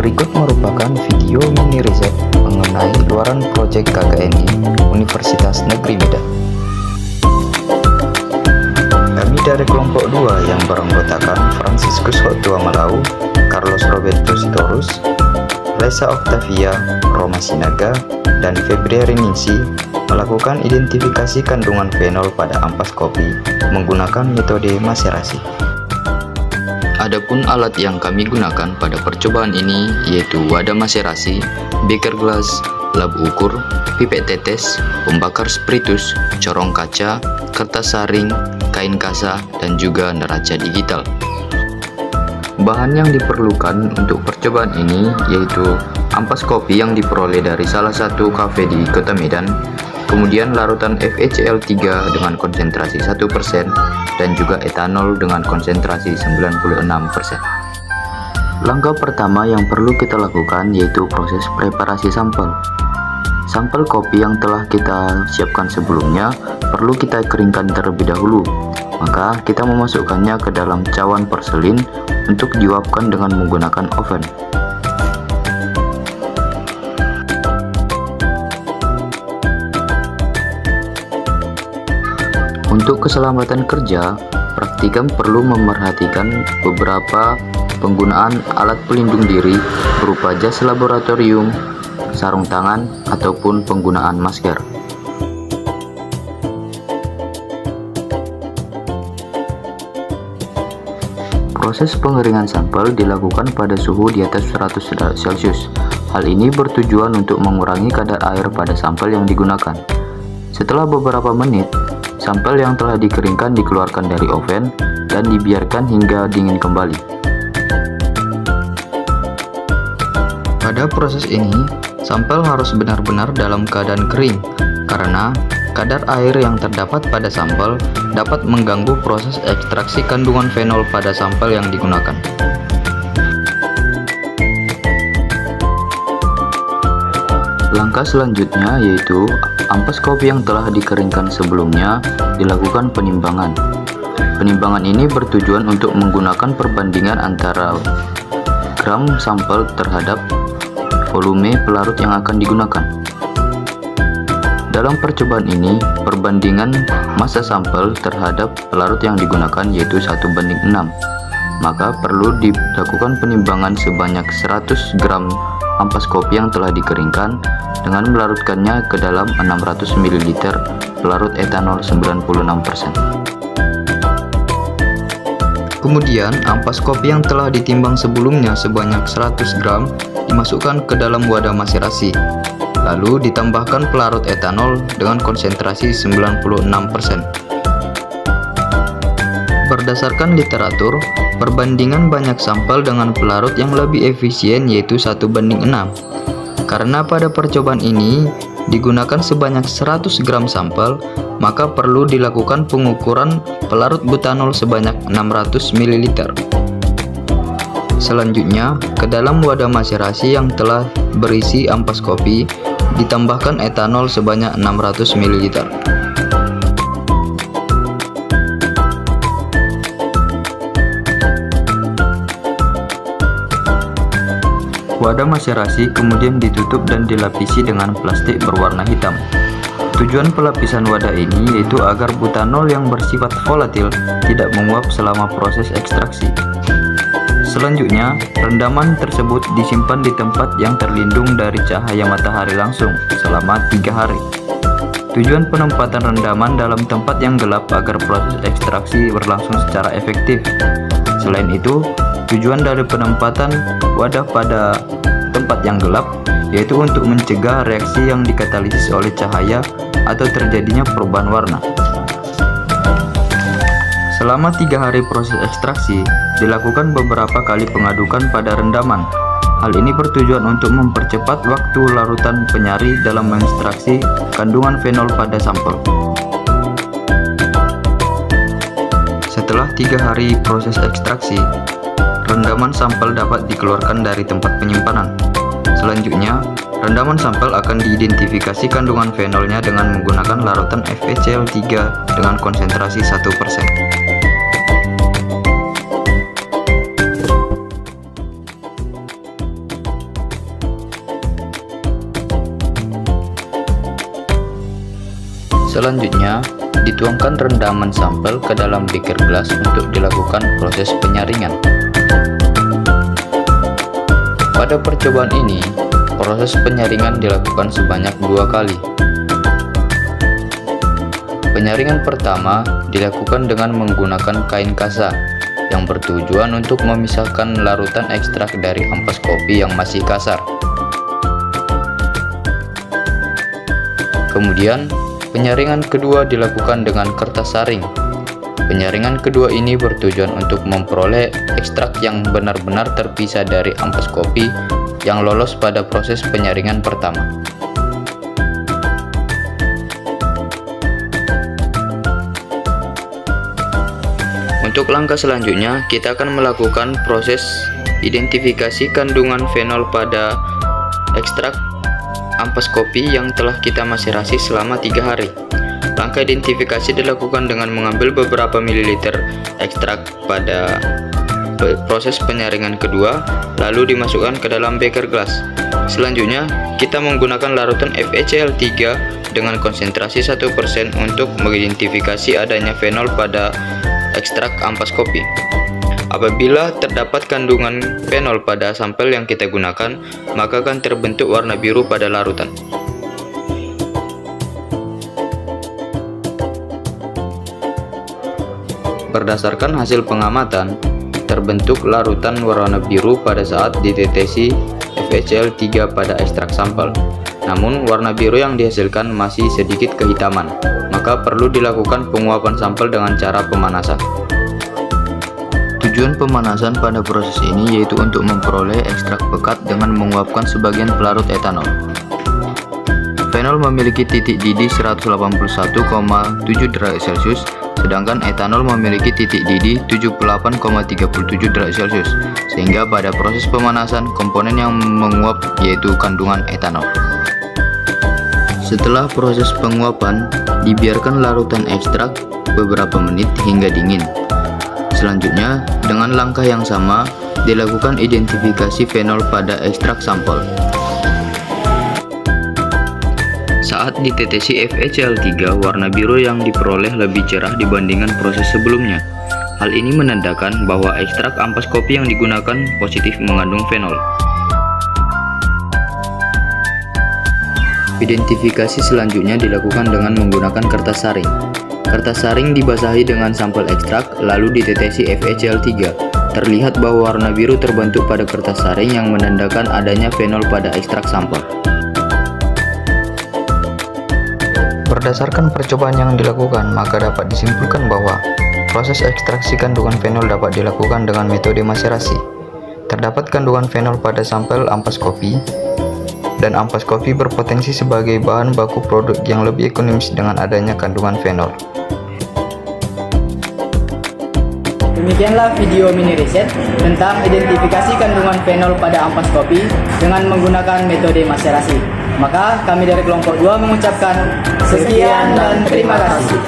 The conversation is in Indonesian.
Berikut merupakan video mini riset mengenai luaran proyek KKNI Universitas Negeri Medan. Kami dari kelompok 2 yang beranggotakan Franciscus Hotua Malau, Carlos Roberto Sitorus, Lesa Octavia Roma Sinaga, dan Februari Ningsi melakukan identifikasi kandungan fenol pada ampas kopi menggunakan metode maserasi. Adapun alat yang kami gunakan pada percobaan ini yaitu wadah maserasi, beaker glass, labu ukur, pipet tetes, pembakar spiritus, corong kaca, kertas saring, kain kasa, dan juga neraca digital. Bahan yang diperlukan untuk percobaan ini yaitu ampas kopi yang diperoleh dari salah satu kafe di Kota Medan, kemudian larutan FeCl3 dengan konsentrasi 1% dan juga etanol dengan konsentrasi 96%. Langkah pertama yang perlu kita lakukan yaitu proses preparasi sampel. Sampel kopi yang telah kita siapkan sebelumnya perlu kita keringkan terlebih dahulu. Maka kita memasukkannya ke dalam cawan porselin untuk diuapkan dengan menggunakan oven. Untuk keselamatan kerja, praktikum perlu memerhatikan beberapa penggunaan alat pelindung diri berupa jas laboratorium, sarung tangan, ataupun penggunaan masker. Proses pengeringan sampel dilakukan pada suhu di atas 100 Celcius. Hal ini bertujuan untuk mengurangi kadar air pada sampel yang digunakan. Setelah beberapa menit, sampel yang telah dikeringkan dikeluarkan dari oven dan dibiarkan hingga dingin kembali. Pada proses ini, sampel harus benar-benar dalam keadaan kering, karena kadar air yang terdapat pada sampel dapat mengganggu proses ekstraksi kandungan fenol pada sampel yang digunakan. Langkah selanjutnya yaitu ampas kopi yang telah dikeringkan sebelumnya dilakukan penimbangan. Penimbangan ini bertujuan untuk menggunakan perbandingan antara gram sampel terhadap volume pelarut yang akan digunakan. Dalam percobaan ini, perbandingan massa sampel terhadap pelarut yang digunakan yaitu 1:6. Maka perlu dilakukan penimbangan sebanyak 100 gram ampas kopi yang telah dikeringkan dengan melarutkannya ke dalam 600 ml pelarut etanol 96%. Kemudian, ampas kopi yang telah ditimbang sebelumnya sebanyak 100 gram dimasukkan ke dalam wadah maserasi. Lalu ditambahkan pelarut etanol dengan konsentrasi 96%. Berdasarkan literatur, perbandingan banyak sampel dengan pelarut yang lebih efisien yaitu 1:6. Karena pada percobaan ini digunakan sebanyak 100 gram sampel, maka perlu dilakukan pengukuran pelarut butanol sebanyak 600 ml. Selanjutnya, ke dalam wadah maserasi yang telah berisi ampas kopi ditambahkan etanol sebanyak 600 ml. Wadah maserasi kemudian ditutup dan dilapisi dengan plastik berwarna hitam. Tujuan pelapisan wadah ini yaitu agar butanol yang bersifat volatil tidak menguap selama proses ekstraksi. Selanjutnya, rendaman tersebut disimpan di tempat yang terlindung dari cahaya matahari langsung selama 3 hari. Tujuan penempatan rendaman dalam tempat yang gelap agar proses ekstraksi berlangsung secara efektif. Selain itu, tujuan dari penempatan wadah pada tempat yang gelap yaitu untuk mencegah reaksi yang dikatalisis oleh cahaya atau terjadinya perubahan warna. Selama 3 hari proses ekstraksi, dilakukan beberapa kali pengadukan pada rendaman. Hal ini bertujuan untuk mempercepat waktu larutan penyari dalam mengekstraksi kandungan fenol pada sampel. Setelah 3 hari proses ekstraksi, rendaman sampel dapat dikeluarkan dari tempat penyimpanan. Selanjutnya, rendaman sampel akan diidentifikasi kandungan fenolnya dengan menggunakan larutan FeCl3 dengan konsentrasi 1%. Selanjutnya, dituangkan rendaman sampel ke dalam beker gelas untuk dilakukan proses penyaringan. Pada percobaan ini, proses penyaringan dilakukan sebanyak 2 kali. Penyaringan pertama dilakukan dengan menggunakan kain kasa yang bertujuan untuk memisahkan larutan ekstrak dari ampas kopi yang masih kasar. Kemudian, penyaringan kedua dilakukan dengan kertas saring. Penyaringan kedua ini bertujuan untuk memperoleh ekstrak yang benar-benar terpisah dari ampas kopi yang lolos pada proses penyaringan pertama. Untuk langkah selanjutnya, kita akan melakukan proses identifikasi kandungan fenol pada ekstrak ampas kopi yang telah kita maserasi selama 3 hari. Langkah identifikasi dilakukan dengan mengambil beberapa mililiter ekstrak pada proses penyaringan kedua, lalu dimasukkan ke dalam beker gelas. Selanjutnya, kita menggunakan larutan FeCl3 dengan konsentrasi 1% untuk mengidentifikasi adanya fenol pada ekstrak ampas kopi. Apabila terdapat kandungan fenol pada sampel yang kita gunakan, maka akan terbentuk warna biru pada larutan. Berdasarkan hasil pengamatan, terbentuk larutan warna biru pada saat ditetesi FeCl3 pada ekstrak sampel. Namun, warna biru yang dihasilkan masih sedikit kehitaman, maka perlu dilakukan penguapan sampel dengan cara pemanasan. Tujuan pemanasan pada proses ini yaitu untuk memperoleh ekstrak pekat dengan menguapkan sebagian pelarut etanol. Fenol memiliki titik didih 181,7 derajat Celcius, sedangkan etanol memiliki titik didih 78,37 derajat Celcius, sehingga pada proses pemanasan komponen yang menguap yaitu kandungan etanol. Setelah proses penguapan, dibiarkan larutan ekstrak beberapa menit hingga dingin. Selanjutnya, dengan langkah yang sama, dilakukan identifikasi fenol pada ekstrak sampel. Saat ditetesi FeCl3, warna biru yang diperoleh lebih cerah dibandingkan proses sebelumnya. Hal ini menandakan bahwa ekstrak ampas kopi yang digunakan positif mengandung fenol. Identifikasi selanjutnya dilakukan dengan menggunakan kertas saring. Kertas saring dibasahi dengan sampel ekstrak, lalu ditetesi FeCl3. Terlihat bahwa warna biru terbentuk pada kertas saring yang menandakan adanya fenol pada ekstrak sampel. Berdasarkan percobaan yang dilakukan, maka dapat disimpulkan bahwa proses ekstraksi kandungan fenol dapat dilakukan dengan metode maserasi. Terdapat kandungan fenol pada sampel ampas kopi, dan ampas kopi berpotensi sebagai bahan baku produk yang lebih ekonomis dengan adanya kandungan fenol. Demikianlah video mini riset tentang identifikasi kandungan fenol pada ampas kopi dengan menggunakan metode maserasi. Maka kami dari kelompok 2 mengucapkan sekian dan terima kasih.